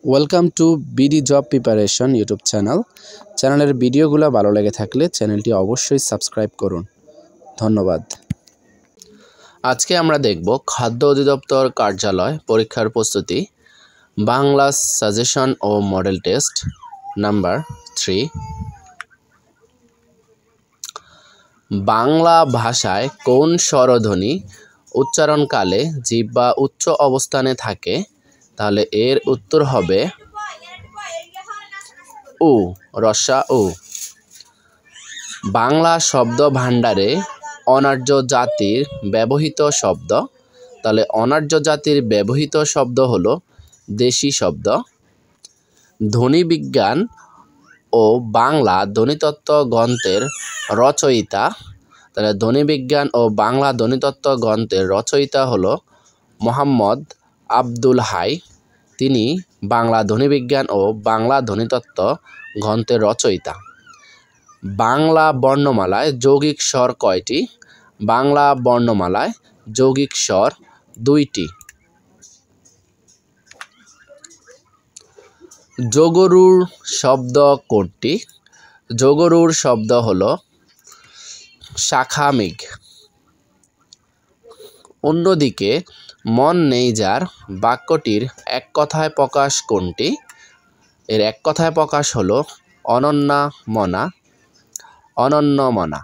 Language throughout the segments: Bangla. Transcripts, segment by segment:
Welcome to BD job preparation YouTube চ্যানেলের ভিডিওগুলো ভালো লেগে থাকলে চ্যানেলটি অবশ্যই সাবস্ক্রাইব করুন। ধন্যবাদ। আজকে আমরা দেখব খাদ্য অধিদপ্তর কার্যালয় পরীক্ষার প্রস্তুতি, বাংলা সাজেশন ও মডেল টেস্ট নাম্বার 3। বাংলা ভাষায় কোন স্বরধ্বনি উচ্চারণকালে জিহ্বা উচ্চ অবস্থানে থাকে? তাহলে এর উত্তর হবে উ, রস্যা উ। বাংলা শব্দ ভাণ্ডারে অনার্য জাতির ব্যবহৃত শব্দ, তাহলে অনার্য জাতির ব্যবহৃত শব্দ হলো দেশি শব্দ। ধ্বনিবিজ্ঞান ও বাংলা ধ্বনিতত্ত্ব গ্রন্থের রচয়িতা, তাহলে ধ্বনিবিজ্ঞান ও বাংলা ধ্বনিতত্ত্ব গ্রন্থের রচয়িতা হলো মোহাম্মদ আব্দুল হাই। তিনি বাংলা ধ্বনিবিজ্ঞান ও বাংলা ধ্বনিতত্ত্ব গ্রন্থের রচয়িতা। বাংলা বর্ণমালায় যৌগিক স্বর কয়টি? বাংলা বর্ণমালায় যৌগিক স্বর 2টি। যোগরূঢ় শব্দ কোনটি? যোগরূঢ় শব্দ হলো শাখামেঘ। অন্যদিকে মন নেই যার বাক্যটির এক কথায় প্রকাশ কোনটি? এর এক কথায় প্রকাশ হলো অনন্যমনা।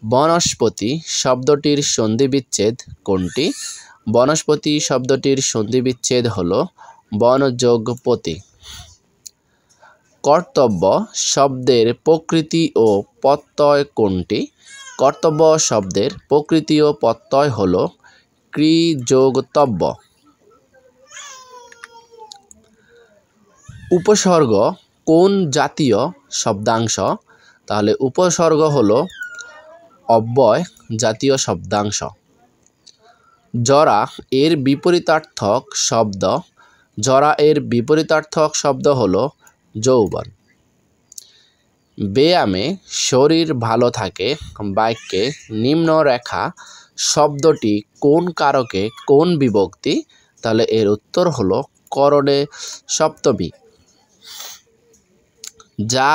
বনস্পতি শব্দটির সন্ধিবিচ্ছেদ কোনটি? বনস্পতি শব্দটির সন্ধিবিচ্ছেদ হলো বনযোগপতি। কর্তব্য শব্দের প্রকৃতি ও প্রত্যয় কোনটি? কর্তব্য শব্দের প্রকৃতি ও প্রত্যয় হলো কৃযোগতব্য। উপসর্গ কোন জাতীয় শব্দাংশ? তাহলে উপসর্গ হলো অব্যয় জাতীয় শব্দাংশ। জরা এর বিপরীতার্থক শব্দ, জরা এর বিপরীতার্থক শব্দ হলো যৌবন। ব্যায়ামে শরীর ভালো থাকে বাক্যে নিম্নরেখা শব্দটি কোন কারকে কোন বিভক্তি? তাহলে এর উত্তর হলো করণে সপ্তমী। যা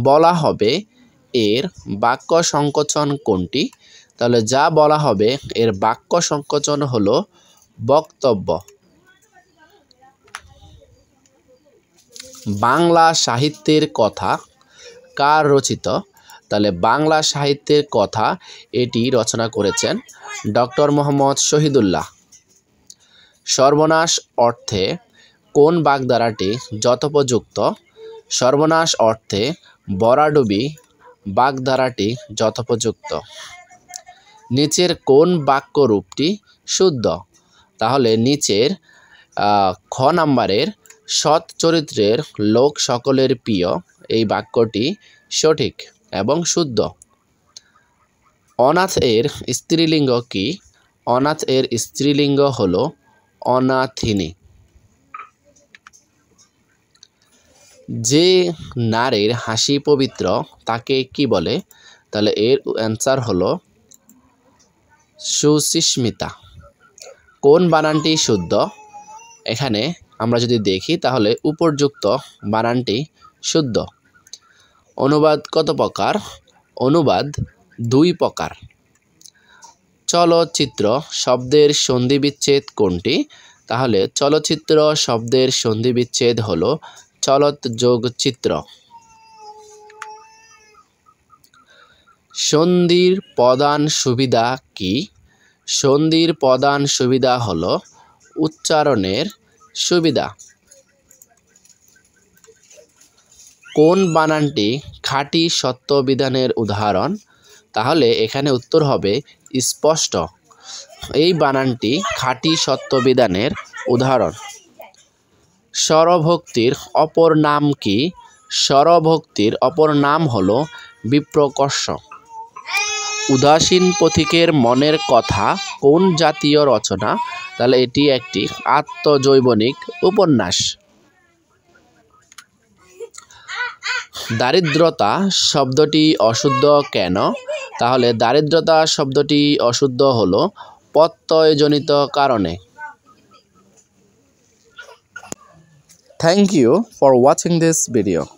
বলা হবে এর বাক্য সংকোচন কোনটি? তাহলে যা বলা হবে এর বাক্য সংকোচন হলো বক্তব্য। বাংলা সাহিত্যের কথা কার রচিত? তাহলে বাংলা সাহিত্যের কথা এটি রচনা করেছেন ডক্টর মোহাম্মদ শহীদুল্লাহ। সর্বনাশ অর্থে কোন বাগধারাটি যথোপযুক্ত? সর্বনাশ অর্থে বরাডুবি বাগধারাটি যথোপযুক্ত। নিচের কোন বাক্যরূপটি শুদ্ধ? তাহলে নিচের খ নাম্বারের সৎ চরিত্রের লোক সকলের প্রিয় এই বাক্যটি সঠিক এবং শুদ্ধ। অনাথ এর স্ত্রীলিঙ্গ কি? অনাথ এর স্ত্রীলিঙ্গ হলো অনাথিনী। যে নারীর হাসি পবিত্র তাকে কি বলে? তাহলে এর অ্যান্সার হলো সুচিস্মিতা। কোন বানানটি শুদ্ধ? এখানে আমরা যদি দেখি তাহলে উপর্যুক্ত বানানটি শুদ্ধ। অনুবাদ কত প্রকার? অনুবাদ 2 প্রকার। চলচ্চিত্র শব্দের সন্ধিবিচ্ছেদ কোনটি? তাহলে চলচ্চিত্র শব্দের সন্ধিবিচ্ছেদ হলো চলত যোগ চিত্র। সন্ধির প্রধান সুবিধা কি? সন্ধির প্রধান সুবিধা হলো উচ্চারণের সুবিধা। কোন বানানটি খাঁটি সত্য বিধানের উদাহরণ? তাহলে এখানে উত্তর হবে স্পষ্ট। এই বানানটি খাঁটি সত্য বিধানের উদাহরণ। স্বরভক্তির অপর নাম কি? স্বরভক্তির অপর নাম হলো বিপ্রকর্ষ। উদাসীন পথিকের মনের কথা কোন জাতীয় রচনা? তাহলে এটি একটি আত্মজৈবনিক উপন্যাস। দারিদ্রতা শব্দটি অশুদ্ধ কেন? তাহলে দারিদ্রতা শব্দটি অশুদ্ধ হলো প্রত্যয়জনিত কারণে। Thank you for watching this video.